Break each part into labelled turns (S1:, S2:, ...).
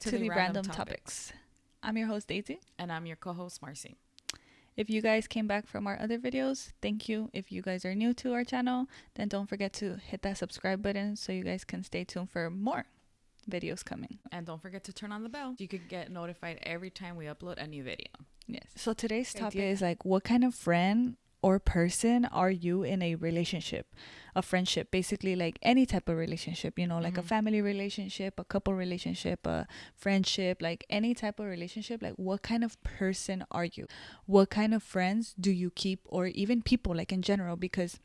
S1: to the Random Topics. I'm your host, Daisy.
S2: And I'm your co-host, Marcy.
S1: If you guys came back from our other videos, thank you. If you guys are new to our channel, then don't forget to hit that subscribe button so you guys can stay tuned for more videos coming.
S2: And don't forget to turn on the bell. You could get notified every time we upload a new video.
S1: Yes. So today's topic is like, what kind of friend or person are you in a relationship, a friendship, basically like any type of relationship, you know, like a family relationship, a couple relationship, a friendship, like any type of relationship. Like, what kind of person are you? What kind of friends do you keep, or even people, like in general? Because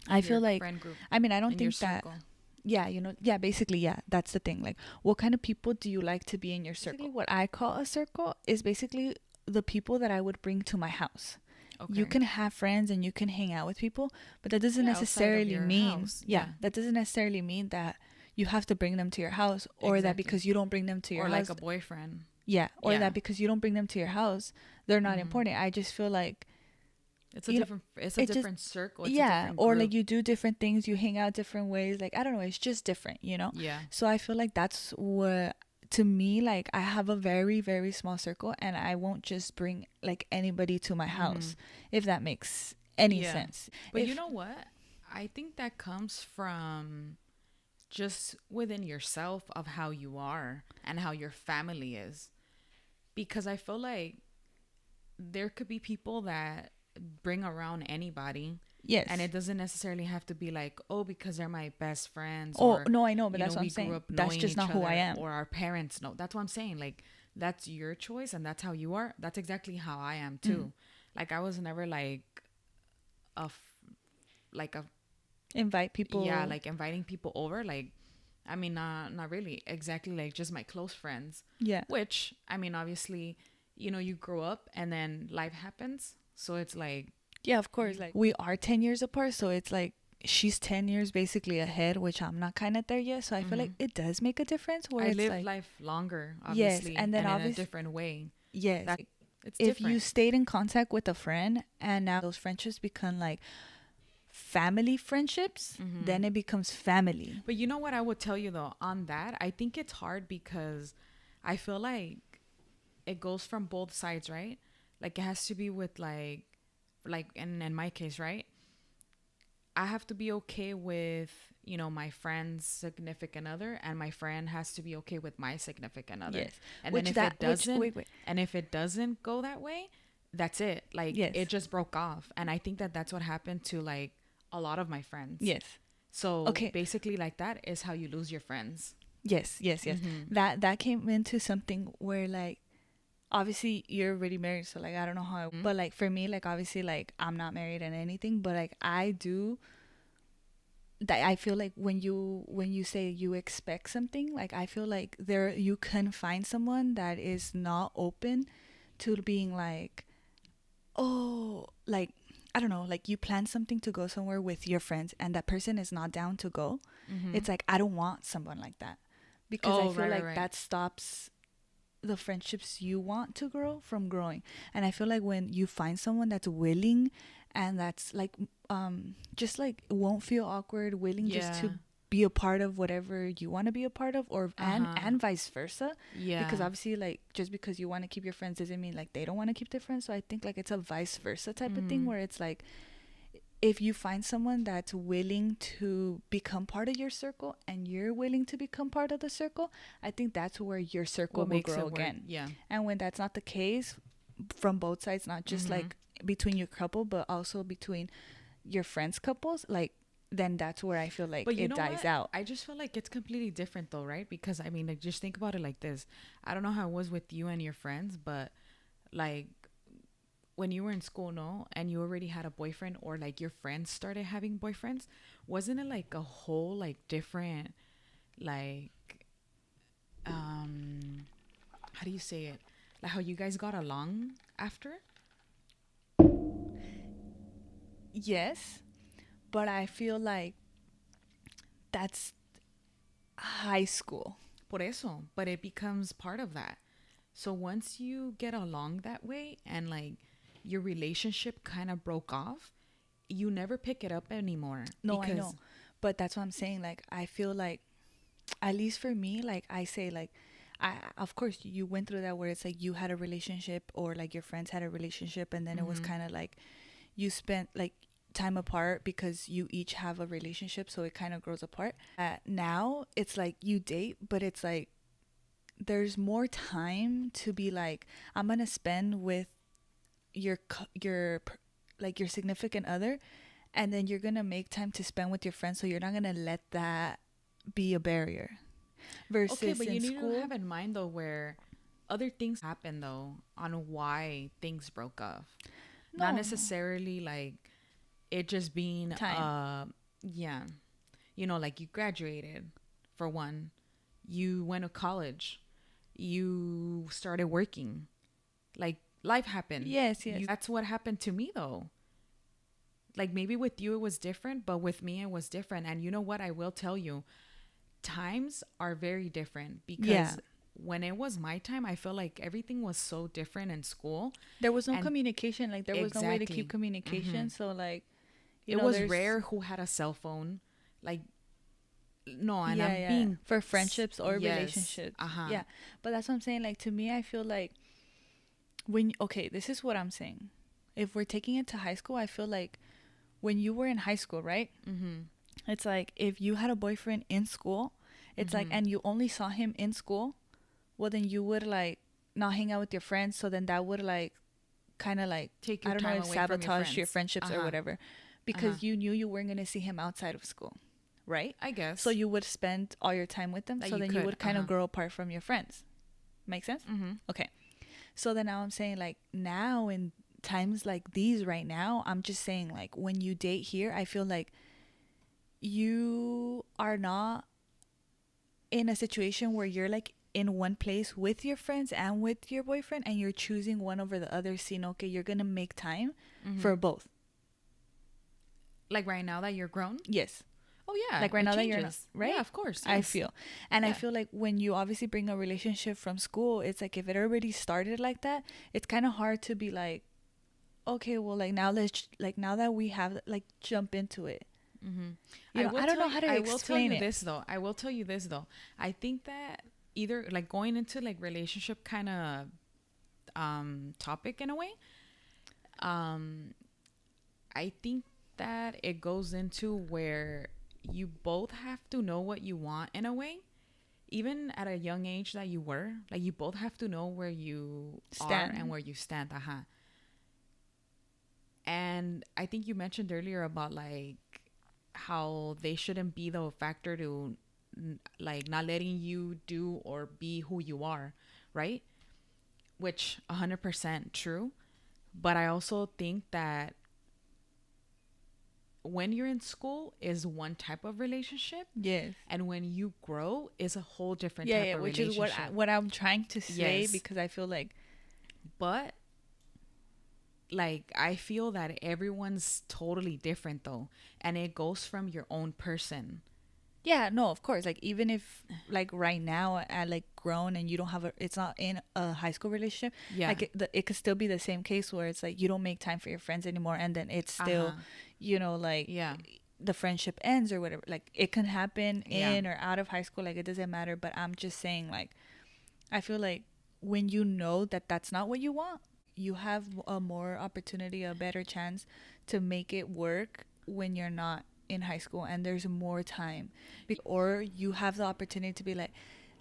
S1: I feel like,
S2: friend group,
S1: I mean, I don't think that, yeah, you know, yeah, basically, yeah, that's the thing. Like, what kind of people do you like to be in your circle? Basically, what I call a circle is basically the people that I would bring to my house. Okay. You can have friends and you can hang out with people, but that doesn't necessarily mean that doesn't necessarily mean that you have to bring them to your house, or that because you don't bring them to your house,
S2: or like a boyfriend,
S1: that because you don't bring them to your house, they're not important. I just feel like
S2: it's a different circle. It's a different
S1: or like you do different things, you hang out different ways, like I don't know, it's just different, you know. So I feel like that's what, to me, like I have a very, very small circle, and I won't just bring like anybody to my house, if that makes any sense.
S2: But you know what? I think that comes from just within yourself, of how you are and how your family is. Because I feel like there could be people that bring around anybody.
S1: Yes.
S2: And it doesn't necessarily have to be like, oh, because they're my best friends.
S1: Oh, no, I know, but that's what I'm saying. That's just not who I am.
S2: Or our parents know. That's what I'm saying. Like, that's your choice and that's how you are. That's exactly how I am too. Like, I was never like a
S1: invite people.
S2: Yeah, like inviting people over. Like, I mean, not really. Exactly, like just my close friends.
S1: Yeah.
S2: Which, I mean, obviously, you know, you grow up and then life happens. So it's like,
S1: yeah, of course. Like, we are 10 years apart, so it's like she's 10 years basically ahead, which I'm not kind of there yet. So I feel like it does make a difference. Where
S2: I
S1: it's
S2: live
S1: like,
S2: life longer, obviously,
S1: yes, and then
S2: in a different way.
S1: Yes,
S2: it's
S1: if
S2: different.
S1: you stayed in contact with a friend and now those friendships become like family friendships, then it becomes family.
S2: But you know what I would tell you though on that? I think it's hard because I feel like it goes from both sides, right? Like, it has to be with like in my case, right? I have to be okay with, you know, my friend's significant other, and my friend has to be okay with my significant other.
S1: Yes.
S2: And then if it doesn't, and if it doesn't go that way, that's it. Like, it just broke off. And I think that that's what happened to like a lot of my friends.
S1: Yes.
S2: So basically, like, that is how you lose your friends.
S1: Yes. That came into something where, like, obviously you're already married, so like I don't know how, but like for me, like obviously, like I'm not married and anything, but like I do that. I feel like when you say you expect something, like I feel like there you can find someone that is not open to being like, oh, like I don't know, like you plan something to go somewhere with your friends and that person is not down to go. It's like, I don't want someone like that, because I feel like that stops the friendships you want to grow from growing. And I feel like when you find someone that's willing and that's like just like won't feel awkward, willing just to be a part of whatever you want to be a part of, or and vice versa. Because obviously, like, just because you want to keep your friends doesn't mean like they don't want to keep their friends. So I think like it's a vice versa type of thing, where it's like, if you find someone that's willing to become part of your circle and you're willing to become part of the circle, I think that's where your circle will grow again.
S2: Yeah.
S1: And when that's not the case from both sides, not just like between your couple, but also between your friends' couples, like, then that's where I feel like it dies out.
S2: I just feel like it's completely different though, right? Because I mean, like, just think about it like this. I don't know how it was with you and your friends, but like, when you were in school, no, and you already had a boyfriend, or like your friends started having boyfriends, wasn't it like a whole like different, like, how do you say it? Like, how you guys got along after?
S1: Yes, but I feel like that's high school.
S2: Por eso, but it becomes part of that. So once you get along that way and like your relationship kind of broke off, you never pick it up anymore.
S1: No, I know. But that's what I'm saying. Like, I feel like, at least for me, like I say, like, of course you went through that where it's like you had a relationship or like your friends had a relationship, and then it was kind of like you spent like time apart because you each have a relationship, so it kind of grows apart. Now it's like you date, but it's like there's more time to be like, I'm gonna spend with your like your significant other, and then you're gonna make time to spend with your friends, so you're not gonna let that be a barrier. Versus
S2: Okay, but
S1: in
S2: you need
S1: school,
S2: to have in mind though where other things happen though on why things broke off. Not
S1: no
S2: necessarily like it just being
S1: time.
S2: yeah. You know, like you graduated for one. You went to college. You started working. Like life happened.
S1: Yes, yes.
S2: That's what happened to me though. Like maybe with you it was different, but with me it was different. And you know what? I will tell you, times are very different because
S1: Yeah.
S2: when it was my time, I feel like everything was so different in school.
S1: There was no
S2: And
S1: communication. Like there was no way to keep
S2: exactly.
S1: communication. So like, you
S2: It
S1: know,
S2: was
S1: there's
S2: rare who had a cell phone. Like, no, and
S1: yeah,
S2: I'm
S1: yeah,
S2: being
S1: for friendships or
S2: yes.
S1: relationships.
S2: Uh-huh.
S1: Yeah, but that's what I'm saying. Like to me, I feel like when okay, this is what I'm saying. If we're taking it to high school, I feel like when you were in high school, right?
S2: Mm-hmm.
S1: It's like if you had a boyfriend in school, it's like, and you only saw him in school, well then you would like not hang out with your friends. So then that would like kind of like,
S2: Take
S1: I
S2: your
S1: don't know
S2: time
S1: if
S2: away from your
S1: sabotage your
S2: friends.
S1: friendships or
S2: Uh-huh.
S1: whatever,
S2: Uh-huh.
S1: because you knew you weren't gonna see him outside of school, right?
S2: I guess.
S1: So you would spend all your time with them.
S2: That
S1: So
S2: you
S1: then you
S2: could.
S1: would kind
S2: Uh-huh.
S1: of grow apart from your friends. Make sense?
S2: Mm-hmm.
S1: Okay. So then now I'm saying like now in times like these right now, I'm just saying like when you date here, I feel like you are not in a situation where you're like in one place with your friends and with your boyfriend and you're choosing one over the other, seeing okay, you're gonna make time for both.
S2: Like right now that you're grown.
S1: Yes.
S2: Oh yeah.
S1: Like right
S2: it
S1: now that you're not,
S2: changes.
S1: right?
S2: Yeah, of course.
S1: I
S2: Yes.
S1: feel. And I
S2: Yeah.
S1: feel like when you obviously bring a relationship from school, it's like if it already started like that, it's kind of hard to be like, okay, well, like now like now that we have, like jump into it.
S2: Mm-hmm.
S1: You know, I don't know how to
S2: I will tell
S1: explain
S2: you
S1: it.
S2: this though. I will tell you this though. I think that either like going into like relationship kind of topic in a way. I think that it goes into where you both have to know what you want in a way. Even at a young age that you were, like you both have to know where you are and where you stand. Uh-huh. And I think you mentioned earlier about like how they shouldn't be the factor to like not letting you do or be who you are, right? Which 100% true. But I also think that when you're in school is one type of relationship,
S1: Yes.
S2: and when you grow is a whole different
S1: Yeah,
S2: type
S1: yeah,
S2: of
S1: which is
S2: relationship.
S1: what I'm trying to say,
S2: Yes.
S1: because I feel like
S2: But like I feel that everyone's totally different though, and it goes from your own person.
S1: yeah, no, of course. Like even if like right now at like grown and you don't have a, it's not in a high school relationship.
S2: Yeah.
S1: Like it could still be the same case where it's like you don't make time for your friends anymore, and then it's still,
S2: Uh-huh.
S1: you know, like
S2: Yeah.
S1: the friendship ends or whatever. Like it can happen
S2: Yeah.
S1: in or out of high school. Like it doesn't matter. But I'm just saying, like I feel like when you know that that's not what you want, you have a more opportunity, a better chance to make it work when you're not in high school and there's more time. Or you have the opportunity to be like,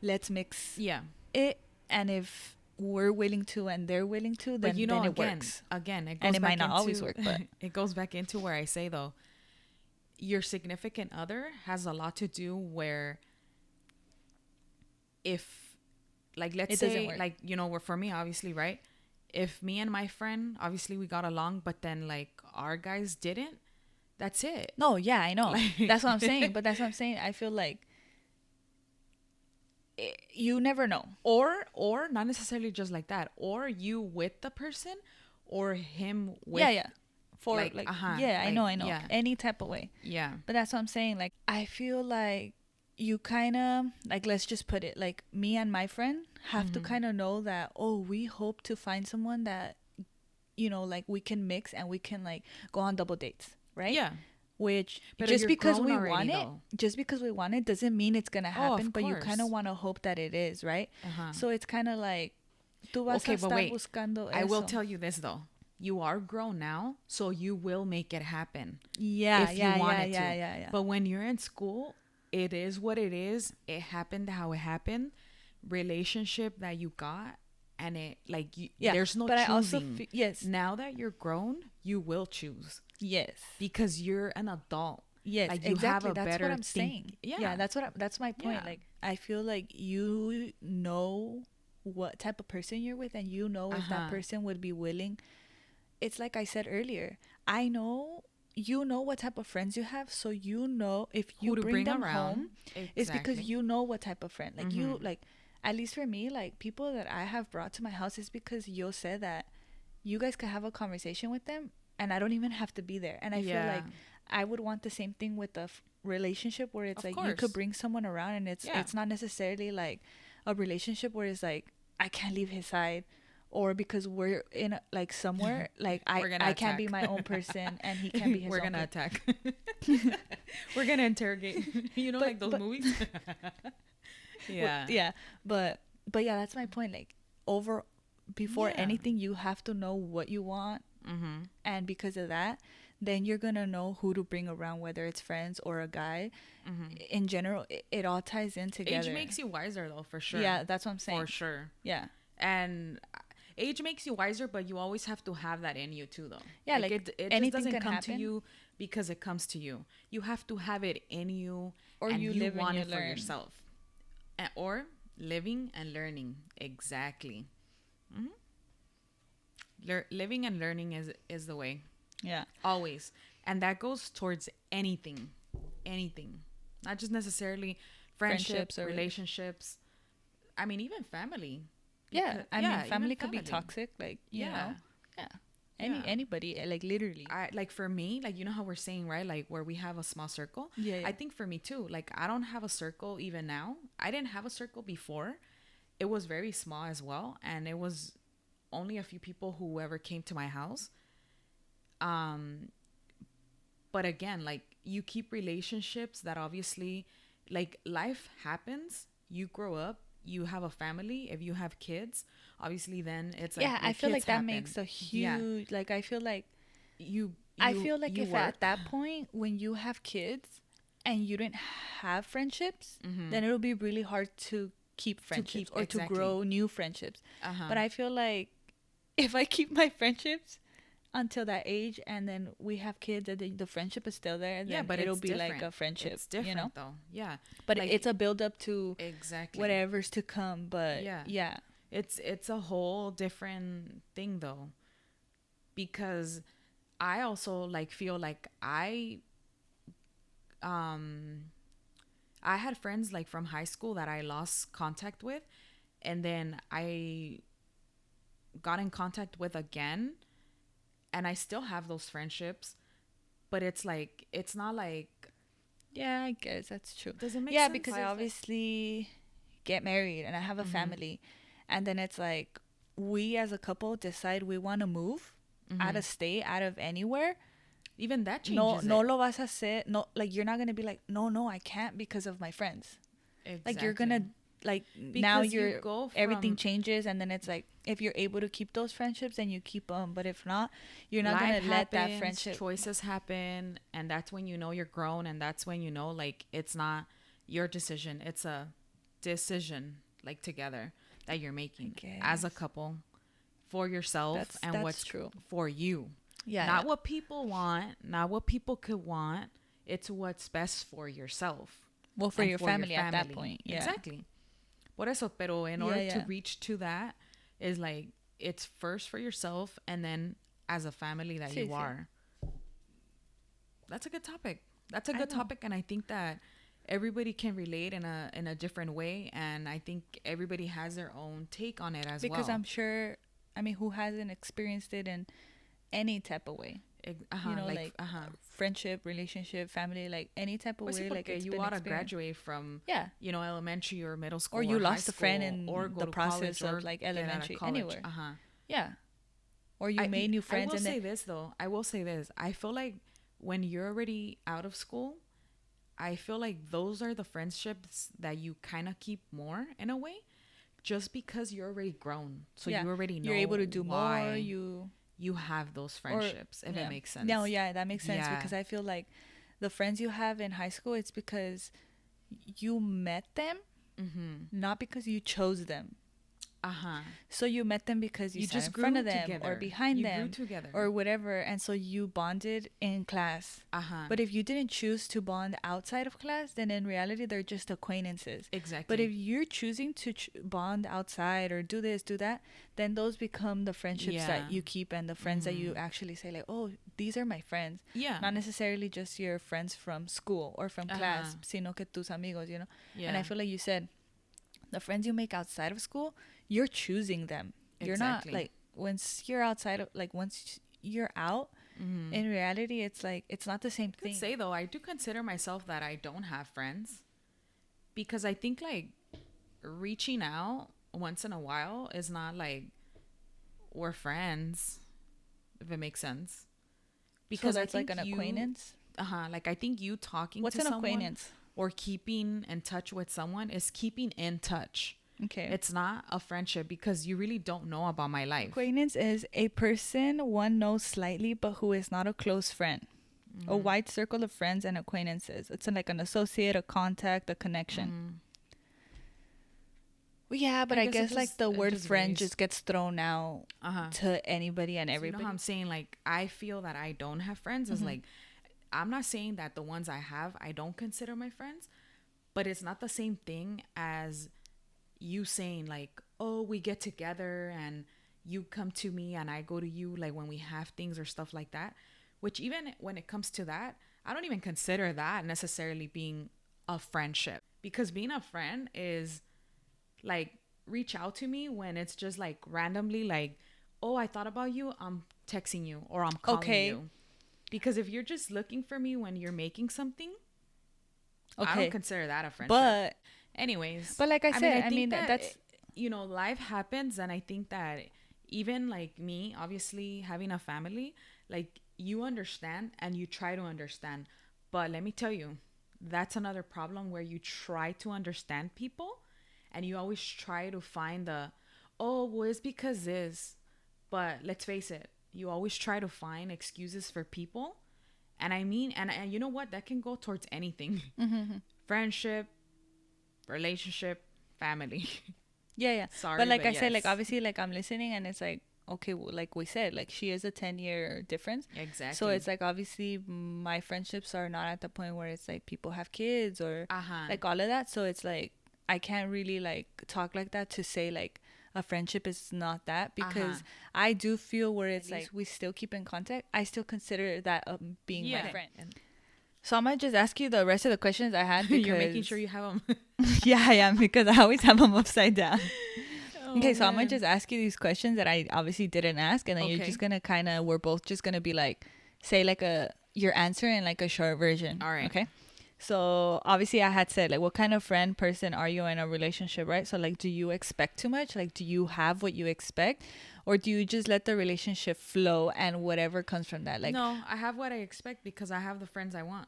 S1: let's mix
S2: Yeah.
S1: it. And if we're willing to and they're willing to,
S2: But
S1: then,
S2: you know,
S1: then it
S2: again,
S1: works.
S2: again, it goes
S1: And it
S2: back
S1: might not
S2: into,
S1: always work, but
S2: it goes back into where I say though, your significant other has a lot to do where if like let's
S1: it doesn't
S2: say
S1: work.
S2: like you know where for me obviously right, if me and my friend obviously we got along but then like our guys didn't, that's it.
S1: No, yeah, I know.
S2: Like
S1: That's what I'm saying. But that's what I'm saying. I feel like you never know.
S2: or not necessarily just like that, or you with the person or him with
S1: Yeah, yeah. For
S2: like,
S1: like,
S2: uh-huh,
S1: yeah, I
S2: like,
S1: know, I know.
S2: yeah.
S1: Any type of way.
S2: Yeah.
S1: But that's what I'm saying. Like, I feel like you kind of, like, let's just put it like me and my friend have to kind of know that, oh, we hope to find someone that, you know, like we can mix and we can like go on double dates, right?
S2: Yeah.
S1: which
S2: But
S1: just
S2: you're
S1: because
S2: grown
S1: we
S2: already,
S1: want it,
S2: though.
S1: doesn't mean it's gonna
S2: Oh,
S1: happen,
S2: of
S1: but you kind of
S2: course.
S1: want to hope that it is, right?
S2: Uh-huh.
S1: So it's kind of like tú vas a
S2: Okay, but
S1: estar
S2: wait.
S1: buscando
S2: I will
S1: eso.
S2: tell you this though. You are grown now, so you will make it happen
S1: Yeah,
S2: if you
S1: yeah,
S2: want
S1: yeah,
S2: it
S1: yeah,
S2: to.
S1: yeah, yeah.
S2: But when you're in school, it is what it is. It happened how it happened. Relationship that you got, and it like you,
S1: Yeah,
S2: there's no
S1: but I also
S2: choosing.
S1: yes,
S2: Now that you're grown, you will choose
S1: yes,
S2: because you're an adult.
S1: yes,
S2: Like you have
S1: exactly.
S2: a
S1: That's what
S2: better
S1: I'm saying. Yeah,
S2: Yeah,
S1: that's my point.
S2: yeah.
S1: Like I feel like you know what type of person you're with, and you know
S2: Uh
S1: if that
S2: huh.
S1: person would be willing. It's like I said earlier. I know you know what type of friends you have, so you know if you
S2: Who to
S1: bring
S2: bring
S1: them
S2: around?
S1: home, it's because
S2: Exactly.
S1: you know what type of friend. Like
S2: Mm-hmm.
S1: you like at least for me, like people that I have brought to my house is because you said that you guys could have a conversation with them and I don't even have to be there. And I feel
S2: Yeah.
S1: like I would want the same thing with a relationship where it's
S2: Of
S1: like you could
S2: course.
S1: bring someone around and
S2: Yeah.
S1: it's not necessarily like a relationship where it's like I can't leave his side or because we're in like somewhere like
S2: We're gonna
S1: I can't be
S2: attack.
S1: my own person and he can't be his
S2: We're
S1: own
S2: gonna
S1: person.
S2: attack. We're gonna interrogate. You know, like those
S1: But
S2: movies. Yeah.
S1: yeah, but yeah, that's my point. Like over before
S2: Yeah.
S1: anything, you have to know what you want,
S2: Mm-hmm.
S1: and because of that, then you're gonna know who to bring around, whether it's friends or a guy.
S2: Mm-hmm.
S1: In general, it all ties in together.
S2: Age makes you wiser, though, for sure.
S1: Yeah, that's what I'm saying.
S2: For sure.
S1: Yeah,
S2: And age makes you wiser, but you always have to have that in you too, though.
S1: yeah, like
S2: it just
S1: anything
S2: doesn't
S1: can
S2: come to
S1: happen,
S2: you because it comes to you. You have to have it in you,
S1: or
S2: and
S1: you
S2: you
S1: live and
S2: want
S1: you
S2: it for
S1: learn.
S2: yourself. Or living and learning. Exactly. Hmm. Living and learning is the way.
S1: Yeah,
S2: Always. And that goes towards anything. Anything. Not just necessarily friendships,
S1: friendships or
S2: relationships. I mean, even family.
S1: yeah. I
S2: Yeah,
S1: mean,
S2: even
S1: family could be
S2: family.
S1: toxic, like you
S2: Yeah.
S1: know, yeah.
S2: Yeah.
S1: Anybody, like literally.
S2: I like for me, like you know how we're saying, right? Like where we have a small circle.
S1: Yeah, yeah.
S2: I think for me too. Like I don't have a circle even now. I didn't have a circle before. It was very small as well, and it was only a few people who ever came to my house. Um, but again, like you keep relationships that obviously, like life happens. You grow up. You have a family. If you have kids, obviously, then it's like
S1: Yeah,
S2: your
S1: I feel
S2: kids
S1: like that
S2: happen.
S1: makes a
S2: Yeah,
S1: huge like
S2: you
S1: I
S2: you
S1: feel like
S2: you
S1: if
S2: work.
S1: at that point when you have kids and you didn't have friendships,
S2: Mm-hmm.
S1: then it'll be really hard to keep friendships or to
S2: exactly.
S1: grow new friendships.
S2: Uh huh.
S1: But I feel like if I keep my friendships until that age and then we have kids and the friendship is still there,
S2: Yeah,
S1: then
S2: but
S1: it'll
S2: it's
S1: be like
S2: different.
S1: a friendship,
S2: It's different
S1: you know?
S2: though. Yeah.
S1: But
S2: Like
S1: it's a build up to
S2: exactly.
S1: whatever's to come. But
S2: Yeah.
S1: yeah.
S2: It's a whole different thing though. Because I also like feel like um I had friends like from high school that I lost contact with, and then I got in contact with again, and I still have those friendships, but it's like it's not like
S1: Yeah, I guess that's true.
S2: does it make
S1: Yeah,
S2: sense?
S1: because I obviously get married and I have a
S2: Mm-hmm.
S1: family. And then it's like we as a couple decide we want to move out
S2: Mm-hmm.
S1: of state, out of anywhere.
S2: Even that
S1: No,
S2: changes
S1: no
S2: it.
S1: lo vas a hacer. No, like you're not going to be like, no, I can't because of my friends. Like you're going to
S2: Exactly.
S1: like now
S2: Because you
S1: you're
S2: go
S1: everything
S2: from
S1: changes and then it's like if you're able to keep those friendships then you keep them, but if not, you're not
S2: life
S1: going to let that
S2: happens,
S1: friendship.
S2: choices happen, and that's when you know you're grown, and that's when you know like it's not your decision, it's a decision like together that you're making as a
S1: guess.
S2: couple for yourself and
S1: That's
S2: what's
S1: true.
S2: for you.
S1: Yeah.
S2: Not what people want, not what people could want. It's what's best for yourself
S1: Well, for
S2: and
S1: your family at that point. Yeah.
S2: Exactly. Por eso, pero in
S1: Yeah,
S2: order
S1: yeah.
S2: to reach to that is like it's first for yourself and then as a family that
S1: Sí,
S2: you
S1: sí.
S2: are. That's a good topic. That's a
S1: I
S2: good
S1: know.
S2: topic, and I think that everybody can relate in a different way, and I think everybody has their own take on it as well.
S1: Because I'm sure, I mean, who hasn't experienced it in any type of way?
S2: Uh-huh,
S1: You know,
S2: like
S1: like
S2: uh-huh.
S1: friendship, relationship, family, like any type of
S2: Pues sí,
S1: way. Like
S2: porque
S1: it's
S2: you
S1: been
S2: ought to
S1: experienced.
S2: graduate from
S1: Yeah.
S2: you know elementary or middle school
S1: Or you
S2: high
S1: lost a friend
S2: school,
S1: in
S2: or go
S1: the
S2: to
S1: process
S2: college or
S1: of like
S2: get out of
S1: elementary,
S2: college.
S1: anywhere.
S2: Uh-huh.
S1: Yeah. Or you made new friends
S2: I will
S1: and
S2: say
S1: then
S2: this though. I will say this. I feel like when you're already out of school, I feel like those are the friendships that you kind of keep more in a way, just because you're already grown. So
S1: Yeah.
S2: you already know
S1: You're able to do more.
S2: why
S1: You
S2: you have those
S1: or
S2: friendships, if
S1: yeah.
S2: it makes sense.
S1: No, yeah, that makes sense
S2: Yeah.
S1: because I feel like the friends you have in high school, it's because you met them, not because you chose them.
S2: Uh-huh.
S1: So you met them because you
S2: You
S1: sat
S2: just
S1: in front
S2: grew
S1: of them or
S2: together.
S1: behind
S2: You grew
S1: them
S2: together.
S1: or whatever, and so you bonded in class.
S2: Uh-huh.
S1: But if you didn't choose to bond outside of class, then in reality they're just acquaintances.
S2: Exactly.
S1: But if you're choosing to bond outside or do this, do that, then those become the friendships
S2: Yeah.
S1: that you keep and the friends that you actually say like, oh, these are my friends.
S2: Yeah.
S1: Not necessarily just your friends from school or from class, sino que tus amigos, you know.
S2: Yeah.
S1: And I feel like you said, the friends you make outside of school, you're choosing them. You're
S2: Exactly.
S1: not like once you're outside of like once you're out, in reality it's like it's not the same
S2: I could
S1: thing.
S2: say though, I do consider myself that I don't have friends, because I think like reaching out once in a while is not like we're friends, if it makes sense. Because
S1: So that's
S2: I
S1: like
S2: think
S1: an
S2: you,
S1: acquaintance.
S2: like I think you talking
S1: What's
S2: to
S1: an
S2: someone
S1: acquaintance?
S2: or keeping in touch with someone is keeping in touch.
S1: Okay.
S2: It's not a friendship, because you really don't know about my life.
S1: Acquaintance is a person one knows slightly but who is not a close friend. A wide circle of friends and acquaintances. It's like an associate, a contact, a connection. Well, yeah, but I guess like the word friend
S2: varies.
S1: just gets thrown out to anybody and
S2: So you
S1: everybody.
S2: know how I'm saying, like, I feel that I don't have friends is like, I'm not saying that the ones I have I don't consider my friends, but it's not the same thing as you saying like, oh, we get together and you come to me and I go to you, like when we have things or stuff like that. Which even when it comes to that, I don't even consider that necessarily being a friendship, because being a friend is like, reach out to me when it's just like randomly like, oh, I thought about you, I'm texting you or I'm calling you. Because if you're just looking for me when you're making something, I don't consider that a friendship.
S1: But
S2: anyways,
S1: but like I said, I
S2: think
S1: mean
S2: that
S1: that's
S2: you know, life happens, and I think that even like me, obviously having a family, like you understand and you try to understand. But let me tell you, that's another problem where you try to understand people and you always try to find the, oh, well, it's because this. But let's face it, you always try to find excuses for people. And I mean, and you know what? That can go towards anything. Friendship, relationship, family.
S1: yeah.
S2: Sorry,
S1: But like I said,
S2: yes.
S1: like obviously like I'm listening and it's like, okay, well, like we said, like she is a 10-year difference.
S2: Exactly.
S1: So it's like obviously my friendships are not at the point where it's like people have kids or like all of that. So it's like I can't really like talk like that to say like a friendship is not that, because I do feel where it's like we still keep in contact. I still consider that being my friend. So I'm gonna just ask you the rest of the questions I had because
S2: You're making sure you have them.
S1: yeah, I am, because I always have them upside down. Okay, so I'm gonna just ask you these questions that I obviously didn't ask, and then you're just gonna kind of, we're both just gonna be like, say like your answer in like a short version.
S2: All right.
S1: Okay. So obviously I had said like, what kind of friend person are you in a relationship, right? So like, do you expect too much? Like, do you have what you expect, or do you just let the relationship flow and whatever comes from that? Like,
S2: no, I have what I expect because I have the friends I want.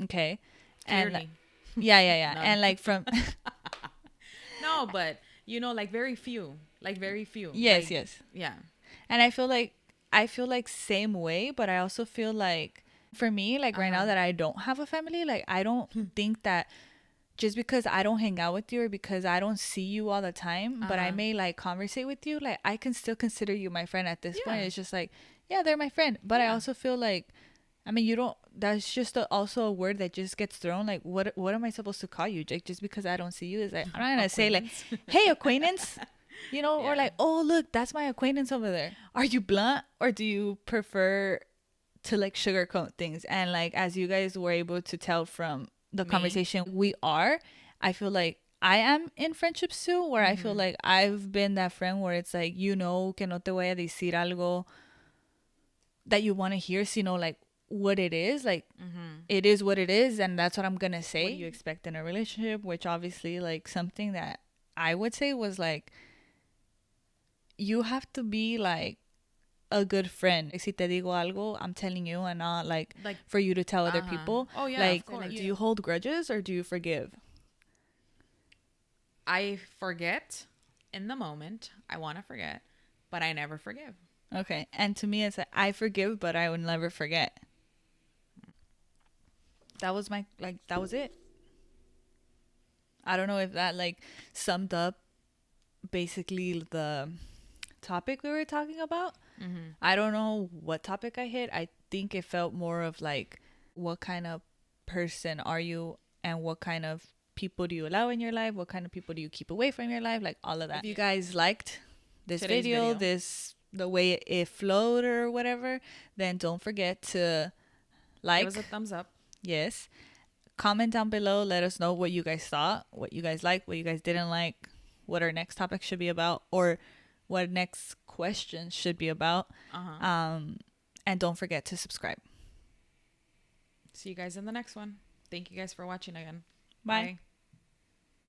S1: Okay.
S2: Clearly.
S1: And yeah. And like from
S2: no, but you know, like very few.
S1: Yes,
S2: like,
S1: yes.
S2: Yeah.
S1: And I feel like same way, but I also feel like for me, like right now that I don't have a family, like I don't think that just because I don't hang out with you or because I don't see you all the time, but I may like conversate with you, like I can still consider you my friend at this point. It's just like, yeah, they're my friend. But I also feel like, I mean, you don't, that's just also a word that just gets thrown. Like, what am I supposed to call you? Like, just because I don't see you, is like, I'm not going to say like, hey, acquaintance, you know, or like, oh, look, that's my acquaintance over there. Are you blunt, or do you prefer to like sugarcoat things? And like, as you guys were able to tell from the conversation we are, I feel like I am in friendships too, where I feel like I've been that friend where it's like, you know, que no te voy a decir algo that you want to hear, sino like what it is. Like, it is what it is, and that's what I'm gonna say. What do you expect in a relationship? Which obviously, like, something that I would say was like, you have to be like a good friend. Like, si te digo algo, I'm telling you, and not like
S2: Like,
S1: for you to tell other people.
S2: Oh yeah,
S1: Like,
S2: of course.
S1: do you hold grudges or do you forgive?
S2: I forget in the moment. I want to forget, but I never forgive.
S1: Okay. And to me, it's like, I forgive, but I will never forget. That was that was it. I don't know if that like summed up basically the topic we were talking about.
S2: Mm-hmm.
S1: I don't know what topic I hit. I think it felt more of like, what kind of person are you, and what kind of people do you allow in your life? What kind of people do you keep away from your life? Like all of that. If you guys liked this
S2: Today's
S1: video,
S2: video.
S1: the way it flowed or whatever, then don't forget to like,
S2: Give us a thumbs up.
S1: yes, comment down below. Let us know what you guys thought, what you guys liked, what you guys didn't like, what our next topic should be about, or what next question should be about. And don't forget to subscribe.
S2: See you guys in the next one. Thank you guys for watching again.
S1: Bye.
S2: Bye.